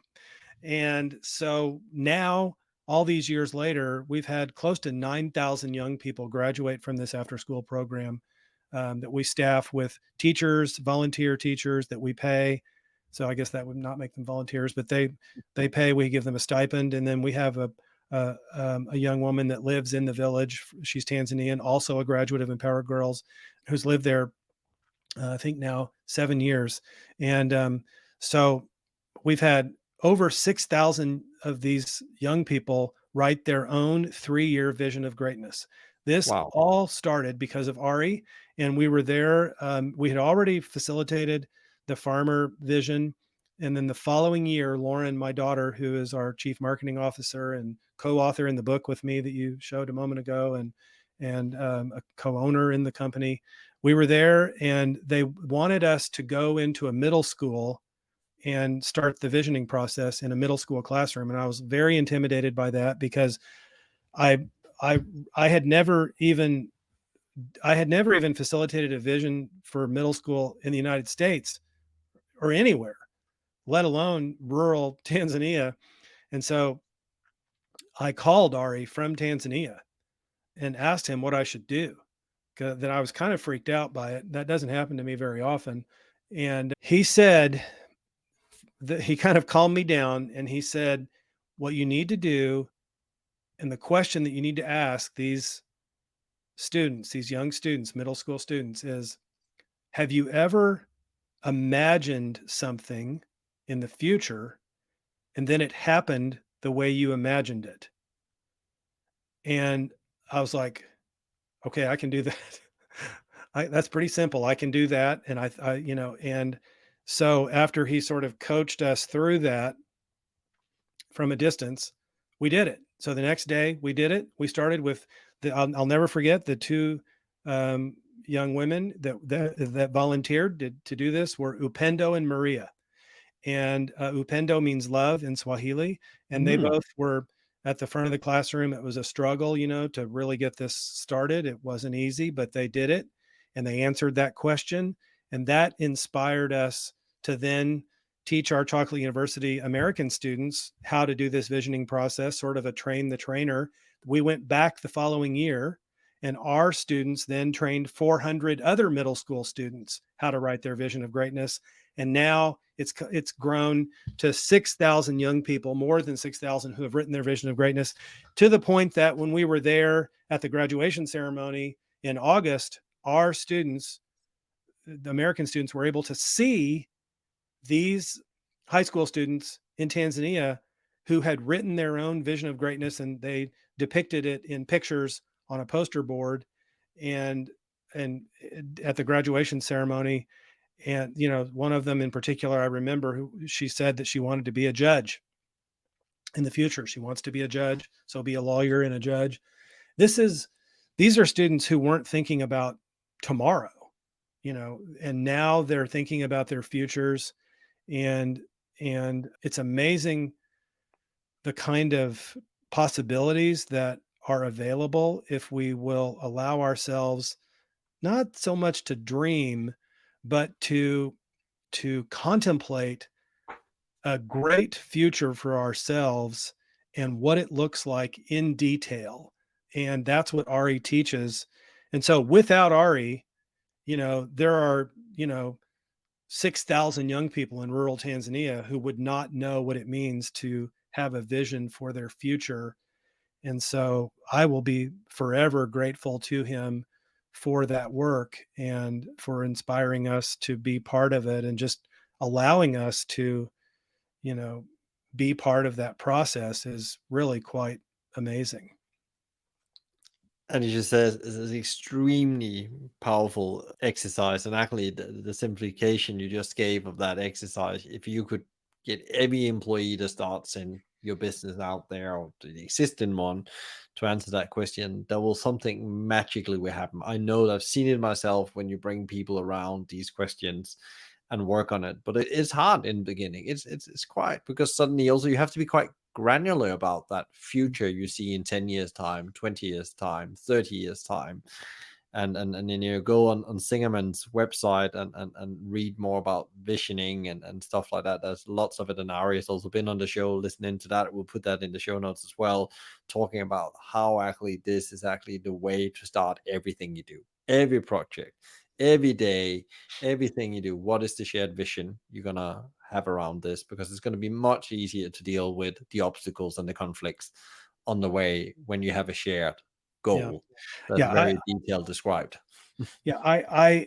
And so now, all these years later, we've had close to 9,000 young people graduate from this after school program that we staff with teachers, volunteer teachers that we pay. So I guess that would not make them volunteers, but they pay. We give them a stipend, and then we have a young woman that lives in the village. She's Tanzanian, also a graduate of Empowered Girls, who's lived there I think now 7 years. And so we've had over 6,000 of these young people write their own 3-year vision of greatness. This Wow. all started because of Ari, and we were there. We had already facilitated the farmer vision. And then the following year, Lauren, my daughter, who is our chief marketing officer and co-author in the book with me that you showed a moment ago, and a co-owner in the company, we were there, and they wanted us to go into a middle school and start the visioning process in a middle school classroom. And I was very intimidated by that because I I I had never even facilitated a vision for middle school in the United States or anywhere, let alone rural Tanzania. And so I called Ari from Tanzania and asked him what I should do. That I was kind of freaked out by it. That doesn't happen to me very often. And he said that he kind of calmed me down, and he said, what you need to do, and the question that you need to ask these students, these young students, middle school students, is, have you ever imagined something in the future and then it happened the way you imagined it? And I was like, okay, I can do that. That's pretty simple. I can do that. And and so after he sort of coached us through that from a distance, we did it. So the next day we did it. We started with I'll never forget the two young women that volunteered to do this were Upendo and Maria. And Upendo means love in Swahili. And they Mm. both were at the front of the classroom. It was a struggle, to really get this started. It wasn't easy, but they did it, and they answered that question. And that inspired us to then teach our Chocolate University American students how to do this visioning process, sort of a train the trainer. We went back the following year, and our students then trained 400 other middle school students how to write their vision of greatness. And now it's grown to 6,000 young people, more than 6,000, who have written their vision of greatness, to the point that when we were there at the graduation ceremony in August, our students, the American students, were able to see these high school students in Tanzania who had written their own vision of greatness, and they depicted it in pictures on a poster board, and and at the graduation ceremony. And one of them in particular, I remember, who she said that she wanted to be a judge in the future. She wants to be a judge, so be a lawyer and a judge. This is These are students who weren't thinking about tomorrow, and now they're thinking about their futures. And and it's amazing the kind of possibilities that are available if we will allow ourselves not so much to dream, but to contemplate a great future for ourselves and what it looks like in detail. And that's what Ari teaches. And so without Ari, there are, 6,000 young people in rural Tanzania who would not know what it means to have a vision for their future. And so I will be forever grateful to him for that work and for inspiring us to be part of it, and just allowing us to, you know, be part of that process is really quite amazing. And he just says it's an extremely powerful exercise. And actually, the simplification you just gave of that exercise, if you could get every employee that starts in your business out there or the existing one to answer that question, there will something magically will happen. I know that I've seen it myself when you bring people around these questions and work on it. But it is hard in the beginning. It's quite, because suddenly also you have to be quite granular about that future you see in 10 years time, 20 years time, 30 years time. And then you go on Singerman's website and read more about visioning and stuff like that. There's lots of it, and Ari has also been on the show listening to that. We'll put that in the show notes as well, talking about how actually this is actually the way to start everything you do, every project, every day, everything you do. What is the shared vision you're gonna have around this? Because it's going to be much easier to deal with the obstacles and the conflicts on the way when you have a shared Yeah. goal that's Yeah. very detailed described. Yeah, I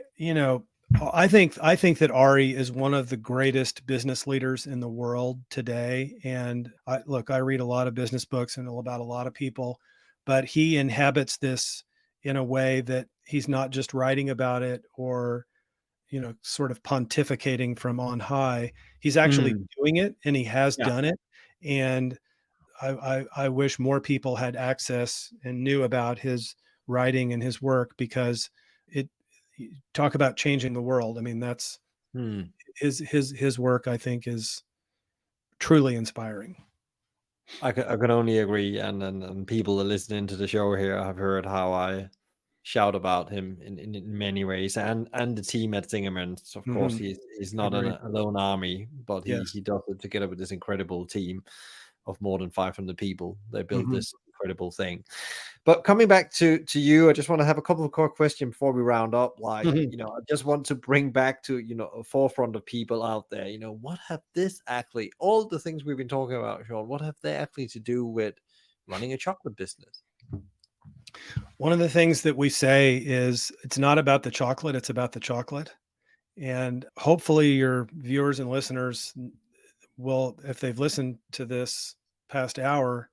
think that Ari is one of the greatest business leaders in the world today. And I read a lot of business books and about a lot of people, but he inhabits this in a way that he's not just writing about it or, sort of pontificating from on high. He's actually Mm, doing it, and he has yeah. done it. And I wish more people had access and knew about his writing and his work, because it talk about changing the world. I mean, that's Hmm. his work, I think, is truly inspiring. I can only agree, and people that listening to the show here have heard how I shout about him in many ways, and the team at Zingerman's. Of course, Hmm. he's not Agreed. a lone army, but he Yes. does it together with this incredible team of more than 500 people. They built Hmm. this incredible thing. But coming back to you, I just want to have a couple of quick questions before we round up. Like, Hmm. I just want to bring back to, a forefront of people out there, what have this actually, all the things we've been talking about, Sean, what have they actually to do with running a chocolate business? One of the things that we say is it's not about the chocolate, it's about the chocolate. And hopefully your viewers and listeners will, if they've listened to this past hour,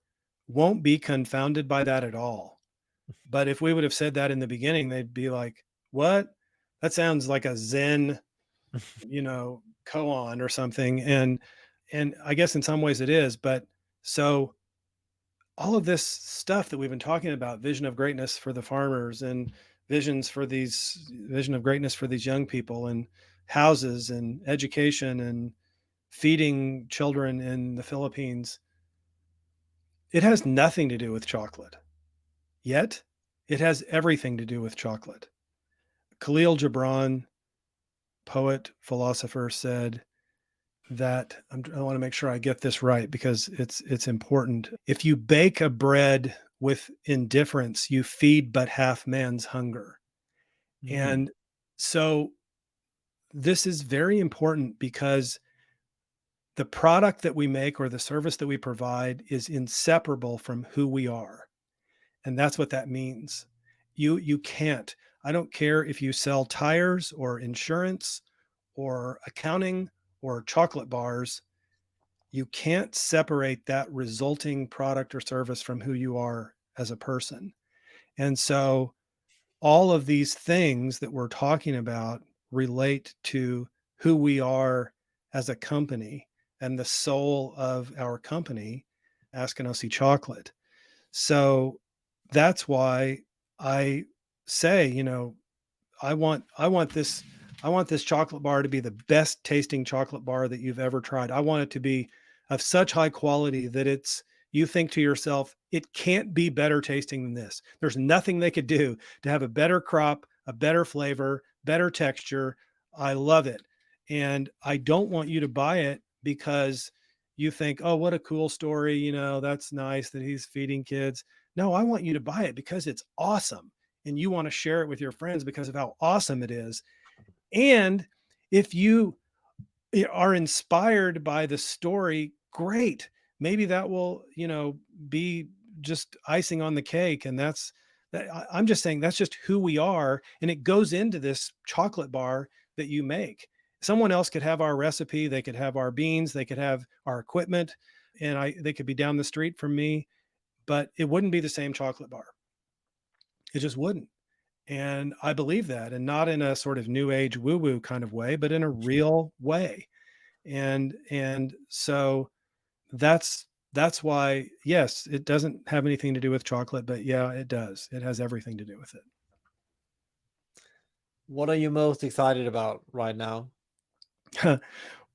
won't be confounded by that at all. But if we would have said that in the beginning, they'd be like, "What? That sounds like a Zen, koan or something." And I guess in some ways it is, but so all of this stuff that we've been talking about, vision of greatness for the farmers, and vision of greatness for these young people, and houses and education and feeding children in the Philippines, it has nothing to do with chocolate. Yet, it has everything to do with chocolate. Khalil Gibran, poet, philosopher, said, that I want to make sure I get this right because it's important. If you bake a bread with indifference, you feed but half man's hunger. Mm. And so this is very important because the product that we make or the service that we provide is inseparable from who we are. And that's what that means. You can't. I don't care if you sell tires or insurance or accounting or chocolate bars. You can't separate that resulting product or service from who you are as a person. And so all of these things that we're talking about relate to who we are as a company and the soul of our company, Askinosie Chocolate. So that's why I say, I want this chocolate bar to be the best tasting chocolate bar that you've ever tried. I want it to be of such high quality that you think to yourself, it can't be better tasting than this. There's nothing they could do to have a better crop, a better flavor, better texture. I love it. And I don't want you to buy it because you think, oh, what a cool story. That's nice that he's feeding kids. No, I want you to buy it because it's awesome and you want to share it with your friends because of how awesome it is. And if you are inspired by the story, great. Maybe that will, be just icing on the cake. And I'm just saying that's just who we are. And it goes into this chocolate bar that you make. Someone else could have our recipe, they could have our beans, they could have our equipment, and they could be down the street from me, but it wouldn't be the same chocolate bar. It just wouldn't. And I believe that, and not in a sort of new age woo woo kind of way, but in a real way. And so that's why, yes, it doesn't have anything to do with chocolate, but yeah, it does. It has everything to do with What are you most excited about right now? it.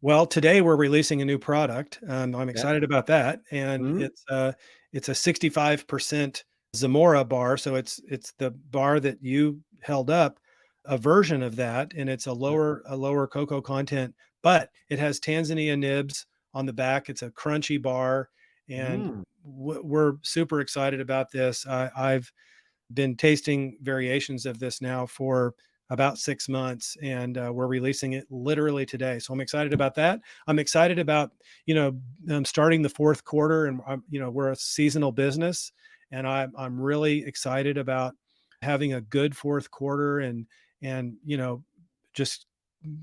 Well, today we're releasing a new product. I'm Yeah. excited about that, and Mm. it's a 65% Zamora bar. So it's the bar that you held up, a version of that, and it's Yeah. a lower cocoa content, but it has Tanzania nibs on the back. It's a crunchy bar, and Mm. we're super excited about this. I've been tasting variations of this now for about 6 months, and we're releasing it literally today. So I'm excited about that. I'm excited about, starting the fourth quarter, and we're a seasonal business, and I'm really excited about having a good fourth quarter, and just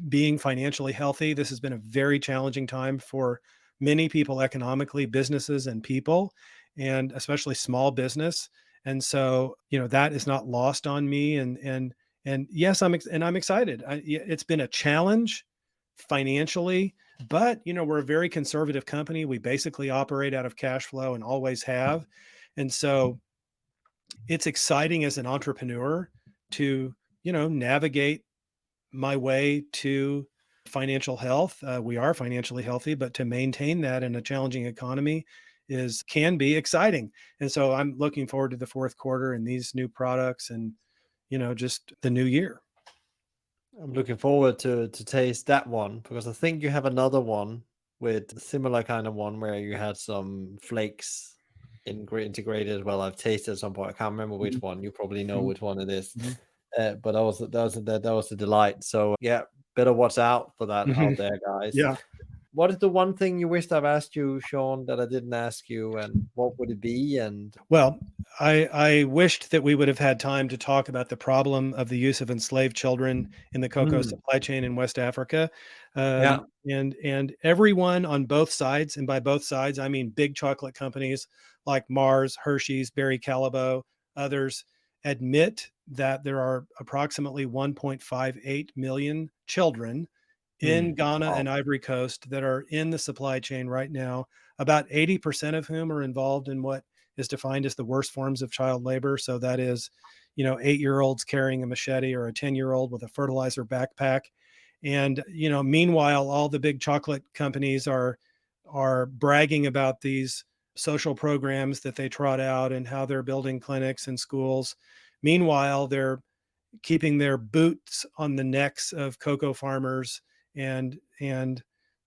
being financially healthy. This has been a very challenging time for many people economically, businesses and people, and especially small business. And so, that is not lost on me. And yes, I'm excited. It's been a challenge financially, but we're a very conservative company. We basically operate out of cash flow and always have. And so it's exciting as an entrepreneur to, navigate my way to financial health. We are financially healthy, but to maintain that in a challenging economy can be exciting. And so I'm looking forward to the fourth quarter and these new products and just the new year. I'm looking forward to taste that one because I think you have another one with a similar kind of one where you had some flakes integrated as well. I've tasted at some point. I can't remember which Mhm, one. You probably know mhm, which one it is. mhm, But that was a delight. So yeah, better watch out for that mhm. out there, guys. Yeah. What is the one thing you wished I've asked you, Sean, that I didn't ask you, and what would it be? And Well, I wished that we would have had time to talk about the problem of the use of enslaved children in the cocoa mm, supply chain in West Africa, yeah, and everyone on both sides, and by both sides I mean big chocolate companies like Mars, Hershey's, Barry Callebaut, others admit that there are approximately 1.58 million children in mm, Ghana wow, and Ivory Coast that are in the supply chain right now. About 80% of whom are involved in what is defined as the worst forms of child labor. So that is, 8-year-olds carrying a machete or a 10-year-old with a fertilizer backpack. And, meanwhile, all the big chocolate companies are bragging about these social programs that they trot out and how they're building clinics and schools. Meanwhile, they're keeping their boots on the necks of cocoa farmers and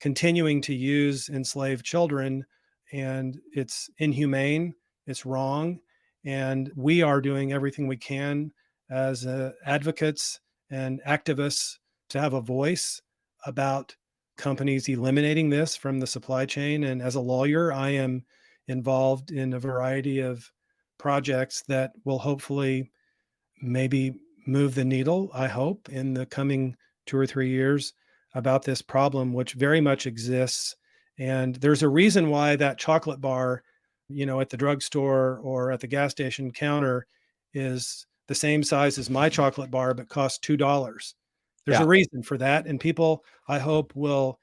continuing to use enslaved children, and it's inhumane, it's wrong, and we are doing everything we can as advocates and activists to have a voice about companies eliminating this from the supply chain. And as a lawyer, I am involved in a variety of projects that will hopefully maybe move the needle, I hope, in the coming 2 or 3 years about this problem, which very much exists. And there's a reason why that chocolate bar, at the drugstore or at the gas station counter is the same size as my chocolate bar, but costs $2. There's a Yeah. reason for that. And people, I hope, will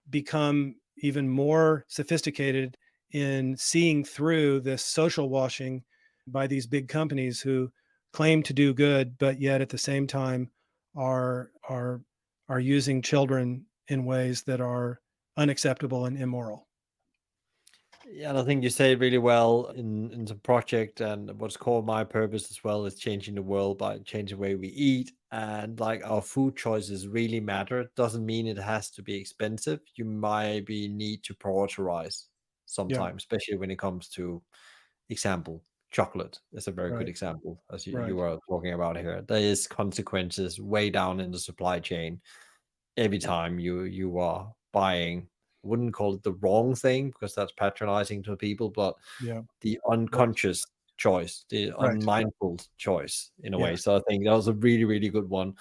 become even more sophisticated in seeing through this social washing by these big companies who claim to do good, but yet at the same time are are are using children in ways that are unacceptable and immoral. Yeah, and I think you say it really well in the project, and what's called my purpose as well is changing the world by changing the way we eat. And like our food choices really matter. It doesn't mean it has to be expensive. You might be need to prioritize Yeah, sometimes, especially when it comes to example. Chocolate is a very good right, example, as you right. were talking about here. There is consequences way down in the supply chain every time you are buying. Wouldn't call it the wrong thing because that's patronizing to people, but Yeah, the right, unconscious choice, the right. unmindful choice in a Yeah, way. So I think that was a really, really good one,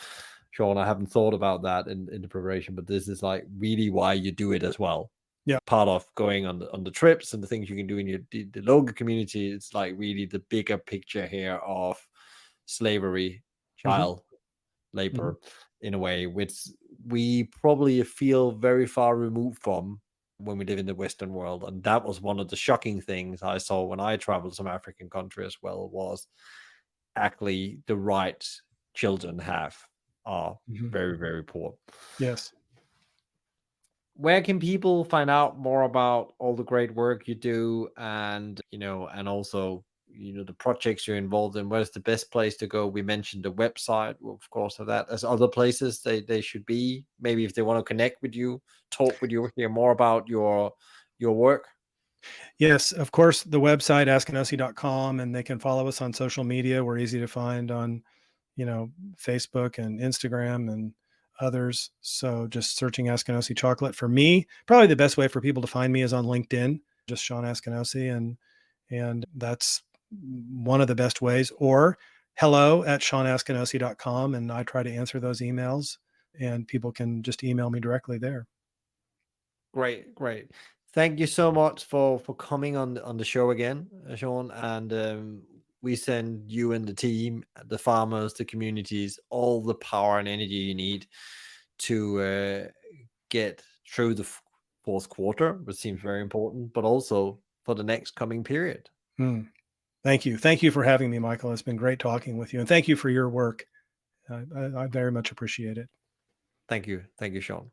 Sean. I haven't thought about that in the preparation, but this is like really why you do it as well. yeah. Part of going on the trips and the things you can do in the local community. It's like really the bigger picture here of slavery, Hmm. child Hmm. labor in a way, which we probably feel very far removed from when we live in the Western world. And that was one of the shocking things I saw when I traveled to some African country as well, was actually the rights children have are Hmm. very, very poor. Yes. Where can people find out more about all the great work you do, and and also the projects you're involved in? Where's the best place to go? We mentioned the website, of course, of that. As other places they should be, maybe if they want to connect with you, talk with you, hear more about your work. Yes, of course, the website askinosie.com, and they can follow us on social media. We're easy to find on, Facebook and Instagram and others. So just searching Askinosie chocolate. For me, probably the best way for people to find me is on LinkedIn, just Shawn Askinosie, and that's one of the best ways. Or hello at ShawnAskinosie.com, and I try to answer those emails, and people can just email me directly there. Great, great. Thank you so much for coming on the show again, Sean. And we send you and the team, the farmers, the communities, all the power and energy you need to get through the fourth quarter, which seems very important, but also for the next coming period. Hmm. Thank you. Thank you for having me, Michael. It's been great talking with you. And thank you for your work. I very much appreciate it. Thank you, Sean.